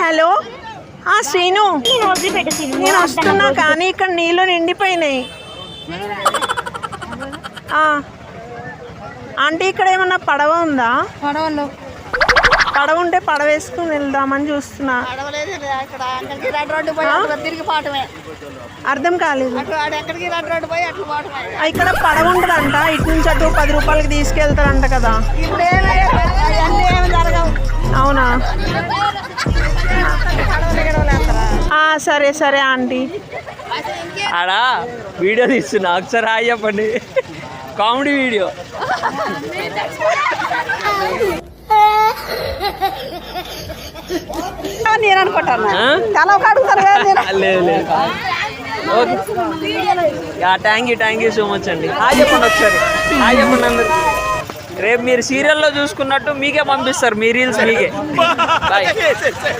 Hello Srinu, నేను వస్తున్నా కానీ ఇక్కడ నీళ్ళు నిండిపోయినాయి. ఆంటీ ఇక్కడ ఏమన్నా పడవ ఉందా? పడవ ఉంటే పడవ వేసుకుని వెళ్దామని చూస్తున్నా. అర్థం కాలేదు. ఇక్కడ పడవ ఉంటుందంట, ఇటు నుంచి అటు 10 రూపాయలకి తీసుకెళ్తారంట కదా. అవునా? సరే సరే ఆంటీ. ఆడా వీడియో తీస్తున్నా, ఒకసారి హాయ్ చెప్పండి. Comedy video. నేను అనుకుంటాను లేదు. Okay, thank you so much అండి. హాయ్ చెప్పండి ఒకసారి. హాయ్ చెప్పండి అందరు. రేపు మీరు సీరియల్లో చూసుకున్నట్టు మీకే పంపిస్తారు, మీ రీల్స్ మీకే. బాయ్.